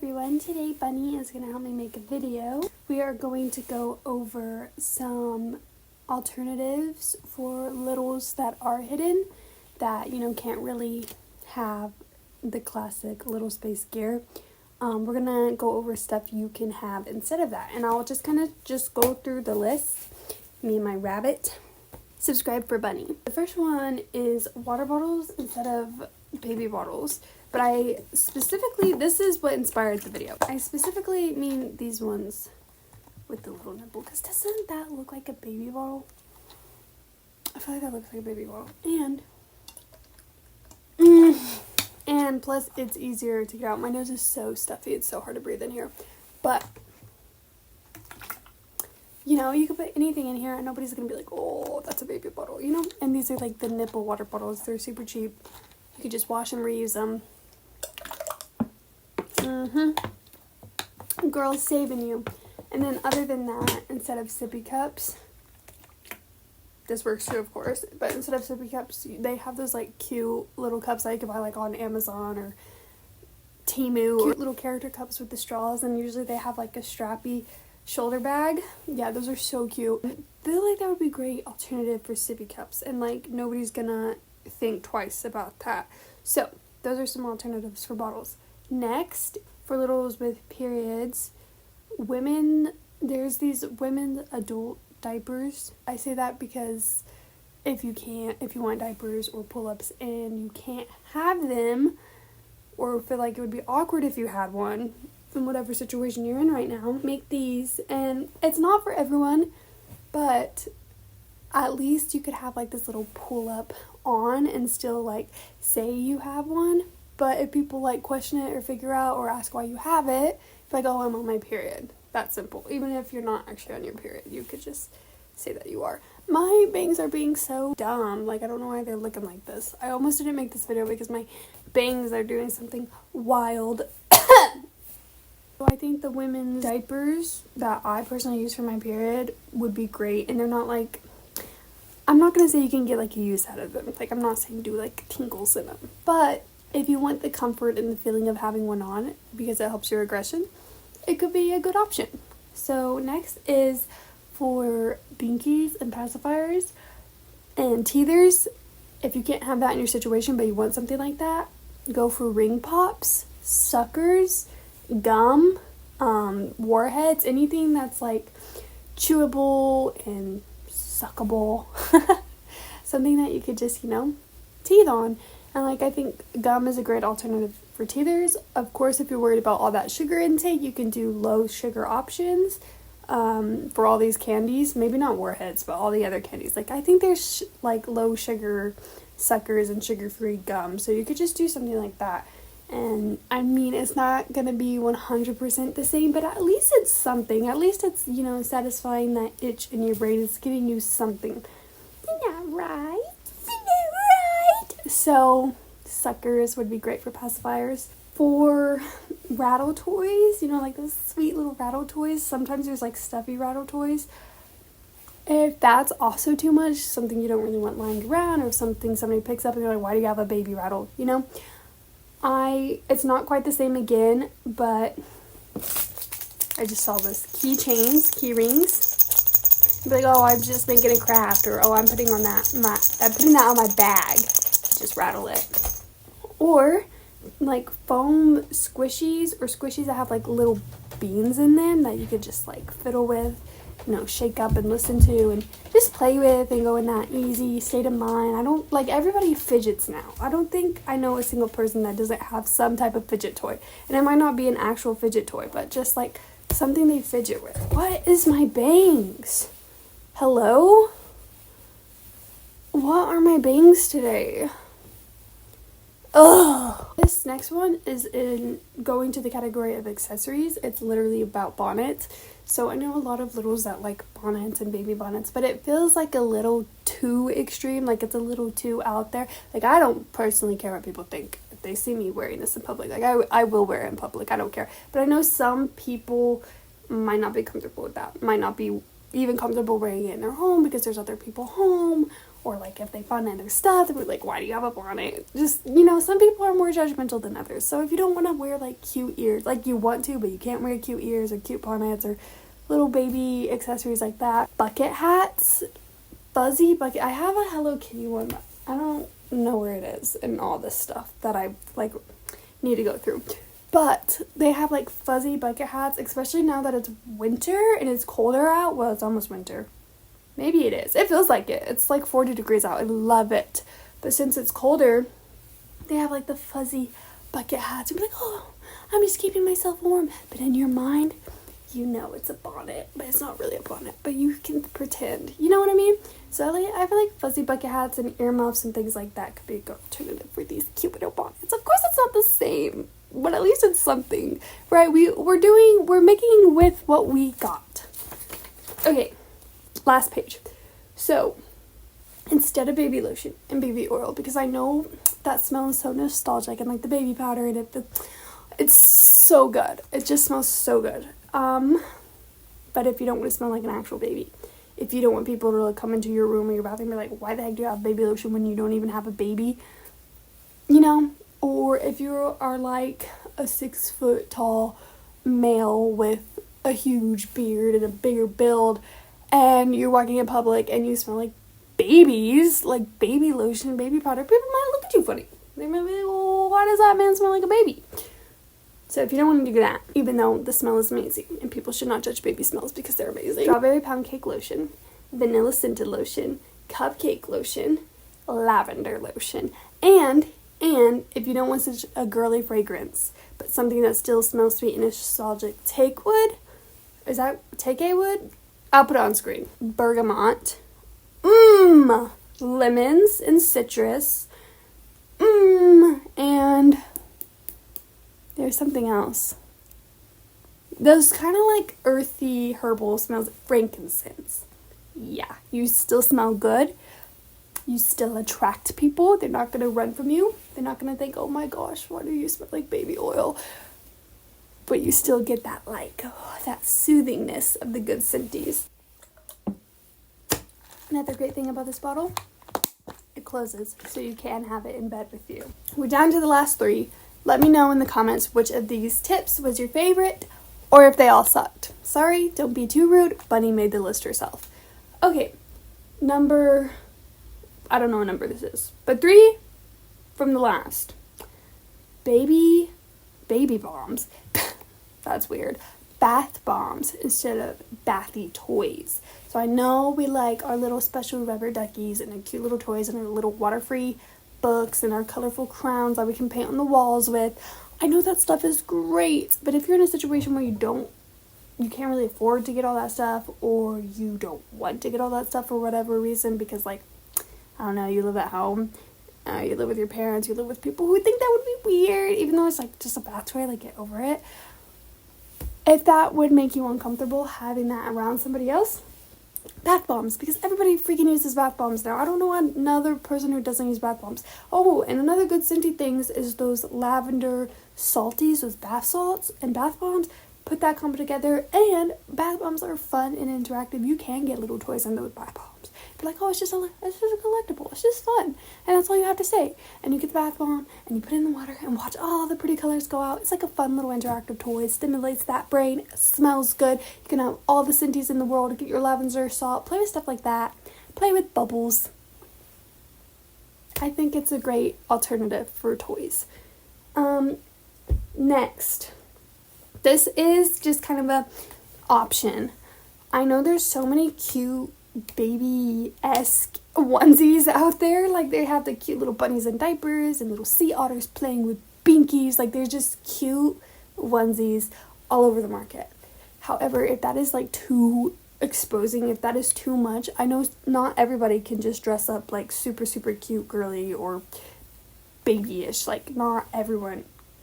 everyone, today Bunny is going to help me make a video. We are going to go over some alternatives for littles that are hidden that, can't really have the classic little space gear. We're going to go over stuff you can have instead of that, and I'll just go through the list, me and my rabbit. Subscribe for Bunny. The first one is water bottles instead of baby bottles. But this is what inspired the video. I specifically mean these ones with the little nipple, because doesn't that look like a baby bottle? I feel like that looks like a baby bottle. And plus it's easier to get out. My nose is so stuffy, it's so hard to breathe in here. But, you could put anything in here and nobody's gonna be like, oh, that's a baby bottle, And these are like the nipple water bottles. They're super cheap. You could just wash and reuse them. Girl's saving you. And then other than that, instead of sippy cups, this works too, of course, but instead of sippy cups, they have those like cute little cups that you can buy like on Amazon or Temu, cute little character cups with the straws, and usually they have like a strappy shoulder bag. Yeah, those are so cute. I feel like that would be a great alternative for sippy cups, and like nobody's gonna think twice about that. So those are some alternatives for bottles. Next, for littles with periods, there's these women's adult diapers. I say that because if you want diapers or pull-ups and you can't have them, or feel like it would be awkward if you had one in whatever situation you're in right now, make these. And it's not for everyone, but at least you could have like this little pull-up on and still like say you have one. But if people like question it or figure out or ask why you have it, like, oh, I'm on my period. That's simple. Even if you're not actually on your period, you could just say that you are. My bangs are being so dumb. Like, I don't know why they're looking like this. I almost didn't make this video because my bangs are doing something wild. So I think the women's diapers that I personally use for my period would be great. And they're not like, I'm not going to say you can get like a use out of them. Like, I'm not saying do like tinkles in them. But if you want the comfort and the feeling of having one on because it helps your aggression, it could be a good option. So next is for binkies and pacifiers and teethers. If you can't have that in your situation but you want something like that, go for ring pops, suckers, gum, warheads, anything that's like chewable and suckable. Something that you could just, teeth on. And like, I think gum is a great alternative for teethers. Of course, if you're worried about all that sugar intake, you can do low sugar options for all these candies. Maybe not warheads, but all the other candies. Like, I think there's like low sugar suckers and sugar-free gum. So you could just do something like that. And I mean, it's not going to be 100% the same, but at least it's something. At least it's, satisfying that itch in your brain. It's giving you something. Isn't that right? So, suckers would be great for pacifiers. For rattle toys, like those sweet little rattle toys, sometimes there's like stuffy rattle toys. If that's also too much, something you don't really want lying around, or something somebody picks up and they're like, why do you have a baby rattle, It's not quite the same again, but I just saw this. Key rings. Be like, oh, I'm just making a craft, or oh, I'm putting that on my bag. Just rattle it. Or like foam squishies, or squishies that have like little beans in them that you could just like fiddle with, shake up and listen to and just play with and go in that easy state of mind. I don't like, everybody fidgets now. I don't think I know a single person that doesn't have some type of fidget toy. And it might not be an actual fidget toy, but just like something they fidget with. What is my bangs? Hello? What are my bangs today? Ugh. This next one is going to the category of accessories. It's literally about bonnets. So I know a lot of littles that like bonnets and baby bonnets, but it feels like a little too extreme, like it's a little too out there. Like, I don't personally care what people think if they see me wearing this in public. Like, I will wear it in public, I don't care. But I know some people might not be comfortable with that, might not be even comfortable wearing it in their home because there's other people home, Or, like, if they find other stuff, they'll be like, why do you have a bonnet? Just, you know, some people are more judgmental than others. So if you don't want to wear, like, cute ears, like, you want to, but you can't wear cute ears or cute bonnets or little baby accessories like that. Bucket hats, fuzzy bucket. I have a Hello Kitty one, but I don't know where it is and all this stuff that I, like, need to go through. But they have, like, fuzzy bucket hats, especially now that it's winter and it's colder out. Well, it's almost winter. Maybe it is. It feels like it. It's like 40 degrees out. I love it. But since it's colder, they have, like, the fuzzy bucket hats. You'll be like, oh, I'm just keeping myself warm. But in your mind, you know it's a bonnet. But it's not really a bonnet. But you can pretend. You know what I mean? So I feel like fuzzy bucket hats and earmuffs and things like that could be a good alternative for these cute little bonnets. Of course, it's not the same. But at least it's something, right? We're making with what we got. Okay, last page. So, instead of baby lotion and baby oil, because I know that smell is so nostalgic, and like the baby powder and it's so good. It just smells so good. But if you don't want to smell like an actual baby, if you don't want people to come into your room or your bathroom and be like, why the heck do you have baby lotion when you don't even have a baby? You know? Or if you are like a 6 foot tall male with a huge beard and a bigger build, and you're walking in public and you smell like babies, like baby lotion, baby powder, people might look at you funny. They might be like, well, why does that man smell like a baby? So if you don't want to do that, even though the smell is amazing, and people should not judge baby smells because they're amazing. Strawberry pound cake lotion, vanilla scented lotion, cupcake lotion, lavender lotion, and if you don't want such a girly fragrance, but something that still smells sweet and nostalgic, take wood. Is that take a wood? I'll put it on screen. Bergamot. Lemons and citrus. And there's something else. Those kind of like earthy herbal smells. Frankincense. Yeah, you still smell good. You still attract people. They're not going to run from you. They're not going to think, oh my gosh, why do you smell like baby oil? But you still get that, like, that soothingness of the good scenties. Another great thing about this bottle, it closes, so you can have it in bed with you. We're down to the last 3. Let me know in the comments which of these tips was your favorite, or if they all sucked. Sorry, don't be too rude. Bunny made the list herself. Okay, I don't know what number this is, but 3 from the last. Baby bombs. That's weird. Bath bombs instead of bathy toys. So I know we like our little special rubber duckies and our cute little toys and our little water-free books and our colorful crowns that we can paint on the walls with. I know that stuff is great, but if you're in a situation where you can't really afford to get all that stuff, or you don't want to get all that stuff for whatever reason, because, like, I don't know, you live at home, you live with your parents, you live with people who think that would be weird, even though it's, like, just a bath toy, like, get over it. If that would make you uncomfortable having that around somebody else, bath bombs, because everybody freaking uses bath bombs now. I don't know another person who doesn't use bath bombs. Oh, and another good scenty things is those lavender salties, those bath salts and bath bombs. Put that combo together, and bath bombs are fun and interactive. You can get little toys in those bath bombs. Be like, oh, it's just a collectible. It's just fun, and that's all you have to say. And you get the bath bomb, and you put it in the water, and watch all the pretty colors go out. It's like a fun little interactive toy. It stimulates that brain. It smells good. You can have all the scenties in the world. Get your lavender salt. Play with stuff like that. Play with bubbles. I think it's a great alternative for toys. Next. This is just kind of a option. I know there's so many cute baby-esque onesies out there. Like, they have the cute little bunnies in diapers and little sea otters playing with binkies. Like, there's just cute onesies all over the market. However, if that is, like, too exposing, if that is too much, I know not everybody can just dress up, like, super, super cute, girly, or babyish. Like, not everyone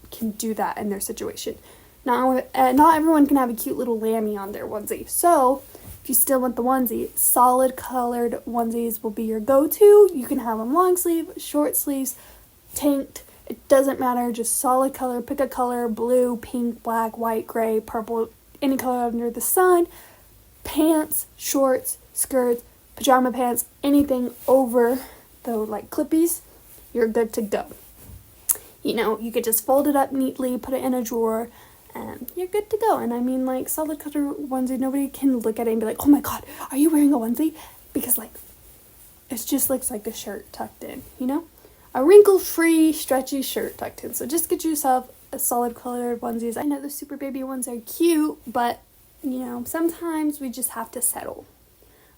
can do that in their situation. Not everyone can have a cute little lammy on their onesie. So, if you still want the onesie, solid colored onesies will be your go-to. You can have them long sleeve, short sleeves, tanked. It doesn't matter. Just solid color. Pick a color: blue, pink, black, white, gray, purple, any color under the sun. Pants, shorts, skirts, pajama pants, anything over the like clippies, you're good to go. You know, you could just fold it up neatly, put it in a drawer, and you're good to go. And I mean, like, solid color onesie, nobody can look at it and be like, oh my god, are you wearing a onesie? Because, like, it just looks like a shirt tucked in, you know? A wrinkle-free, stretchy shirt tucked in. So just get yourself a solid colored onesies. I know the super baby ones are cute, but, you know, sometimes we just have to settle.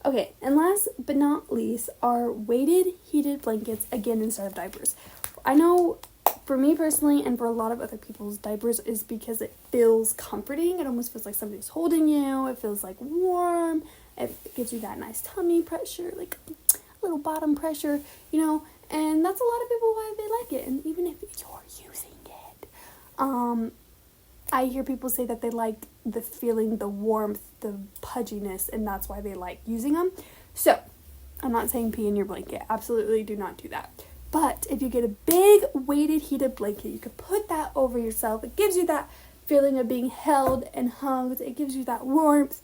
Okay, and last but not least are weighted heated blankets, again, instead of diapers. I know for me personally, and for a lot of other people's, diapers is because it feels comforting. It almost feels like somebody's holding you. It feels like warm. It gives you that nice tummy pressure, like a little bottom pressure, you know. And that's a lot of people why they like it. And even if you're using it, I hear people say that they like the feeling, the warmth, the pudginess, and that's why they like using them. So, I'm not saying pee in your blanket. Absolutely do not do that. But if you get a big weighted heated blanket, you could put that over yourself. It gives you that feeling of being held and hugged. It gives you that warmth.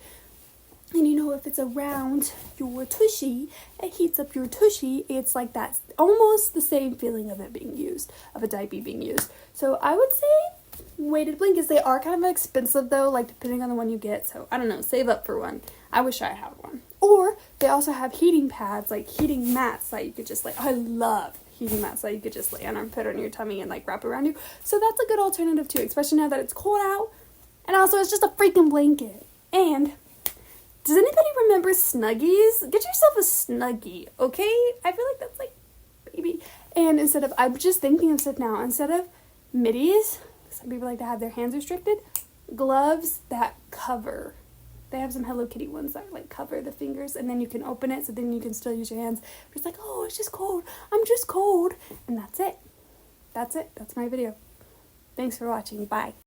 And you know, if it's around your tushy, it heats up your tushy. It's like that, almost the same feeling of it being used, of a diaper being used. So I would say weighted blankets. They are kind of expensive though, like depending on the one you get. So I don't know, save up for one. I wish I had one. Or they also have heating pads, like heating mats that you could just like, I love heating mats that you could just lay on and put on your tummy and like wrap around you. So that's a good alternative too, especially now that it's cold out. And also it's just a freaking blanket. And does anybody remember Snuggies? Get yourself a Snuggie, okay? I feel like that's like baby. And instead of, I'm just thinking of stuff now, instead of middies, some people like to have their hands restricted, gloves that cover. They have some Hello Kitty ones that like cover the fingers, and then you can open it so then you can still use your hands. But it's like, oh, it's just cold. I'm just cold. And that's it. That's it. That's my video. Thanks for watching. Bye.